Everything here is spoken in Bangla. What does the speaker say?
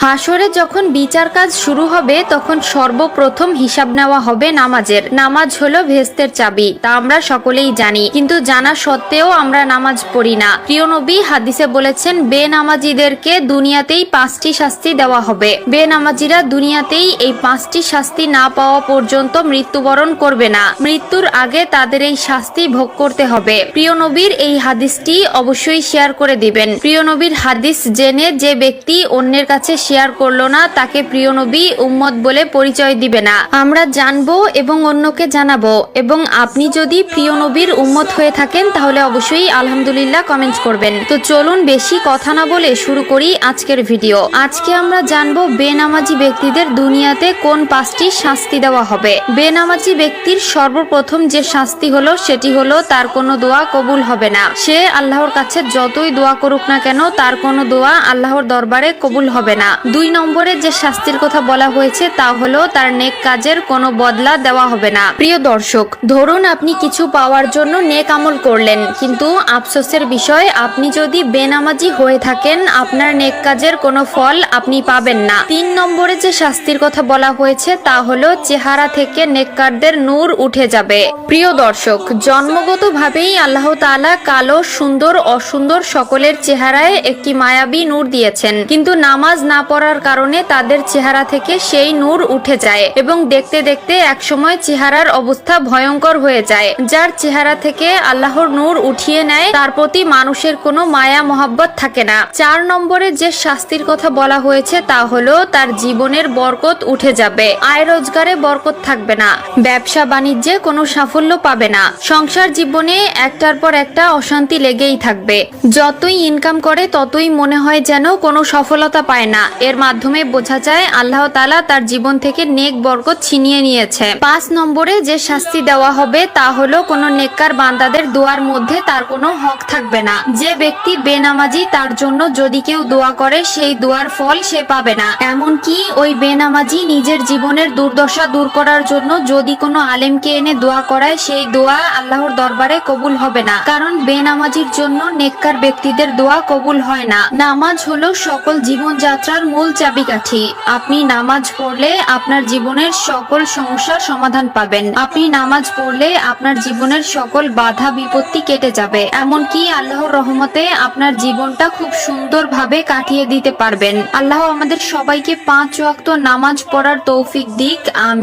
হাসরে যখন বিচার কাজ শুরু হবে তখন সর্বপ্রথম হিসাব নেওয়া হবে নামাজের। নামাজ হলো ভেস্তের চাবি, তা আমরা সকলেই জানি, কিন্তু জানা সত্ত্বেও আমরা নামাজ পড়ি না। প্রিয় নবী হাদিসে বলেছেন, বেনামাজিদেরকে দুনিয়াতেই 5টি শাস্তি দেওয়া হবে। বেনামাজিরা দুনিয়াতেই এই 5টি শাস্তি না পাওয়া পর্যন্ত মৃত্যুবরণ করবে না। মৃত্যুর আগে তাদের এই শাস্তি ভোগ করতে হবে। প্রিয় নবীর এই হাদিসটি অবশ্যই শেয়ার করে দিবেন। প্রিয় নবীর হাদিস জেনে যে ব্যক্তি অন্যের কাছে শেয়ার করলো না, তাকে প্রিয় নবী উম্মত বলে পরিচয় দিবে না। আমরা জানবো এবং অন্যকে জানাবো। এবং আপনি যদি প্রিয় নবীর উম্মত হয়ে থাকেন তাহলে অবশ্যই আলহামদুলিল্লাহ কমেন্ট করবেন। তো চলুন বেশি কথা না বলে শুরু করি আজকের ভিডিও। আজকে আমরা জানবো বেনামাজি ব্যক্তিদের দুনিয়াতে কোন 5টি শাস্তি দেওয়া হবে। বেনামাজি ব্যক্তির সর্বপ্রথম যে শাস্তি হলো সেটি হলো তার কোনো দোয়া কবুল হবে না। সে আল্লাহর কাছে যতই দোয়া করুক না কেন, তার কোনো দোয়া আল্লাহর দরবারে কবুল হবে না। 2 নম্বরে যে শাস্তির কথা বলা হয়েছে তা হলো তার নেক কাজের কোনো বদলা দেওয়া হবে না। প্রিয় দর্শক, ধরুন আপনি কিছু পাওয়ার জন্য নেক আমল করলেন, কিন্তু আফসোসের বিষয় আপনি যদি বেনামাজি হয়ে থাকেন, আপনার নেক কাজের কোনো ফল আপনি পাবেন না। 3 নম্বরে যে শাস্তির কথা বলা হয়েছে তা হলো চেহারা থেকে নেককারদের নূর উঠে যাবে। প্রিয় দর্শক, জন্মগতভাবেই আল্লাহ তাআলা কালো, সুন্দর, অসুন্দর সকলের চেহারায় একটি মায়াবী নূর দিয়েছেন, কিন্তু নামাজ না পড়ার কারণে তাদের চেহারা থেকে সেই নূর উঠে যায় এবং দেখতে দেখতে একসময় চেহারার অবস্থা ভয়ঙ্কর হয়ে যায়। যার চেহারা থেকে আল্লাহর নূর উঠিয়ে নেয়, তার প্রতি মানুষের কোনো মায়া মহব্বত থাকে না। 4 নম্বরে যে শাস্তির কথা বলা হয়েছে তা হলো তার জীবনের বরকত উঠে যাবে। আয় রোজগারে বরকত থাকবে না, ব্যবসা বাণিজ্যে কোনো সাফল্য পাবে না, সংসার জীবনে একটার পর একটা অশান্তি লেগেই থাকবে। যতই ইনকাম করে ততই মনে হয় যেন কোনো সফলতা পায় না। এর মাধ্যমে বোঝা যায় আল্লাহ তাআলা তার জীবন থেকে নেক বরকত ছিনিয়ে নিয়েছে। 5 নম্বরে যে শাস্তি দেওয়া হবে তা হলো কোনো নেককার বান্দাদের দোয়ার মধ্যে তার কোনো হক থাকবে না। যে ব্যক্তি বেনামাজি তার জন্য যদি কেউ দোয়া করে, সেই দোয়ার ফল সে পাবে না। এমনকি ওই বেনামাজি নিজের জীবনের দুর্দশা দূর করার জন্য যদি কোনো আলেমকে এনে দোয়া করায়, সেই দোয়া আল্লাহর দরবারে কবুল হবে না, কারণ বেনামাজির জন্য নেককার ব্যক্তিদের দোয়া কবুল হয় না। নামাজ হলো সকল জীবনযাত্রার মূল চাবিকাঠি। আপনি নামাজ পড়লে আপনার জীবনের সকল সমস্যার সমাধান পাবেন। আপনি নামাজ পড়লে আপনার জীবনের সকল বাধা বিপত্তি কেটে যাবে। এমনকি আল্লাহর রহমতে আপনার জীবনটা খুব সুন্দরভাবে কাটিয়ে দিতে পারবেন। আল্লাহ আমাদের সবাইকে 5 ওয়াক্ত নামাজ পড়ার তৌফিক দিক। আমিন।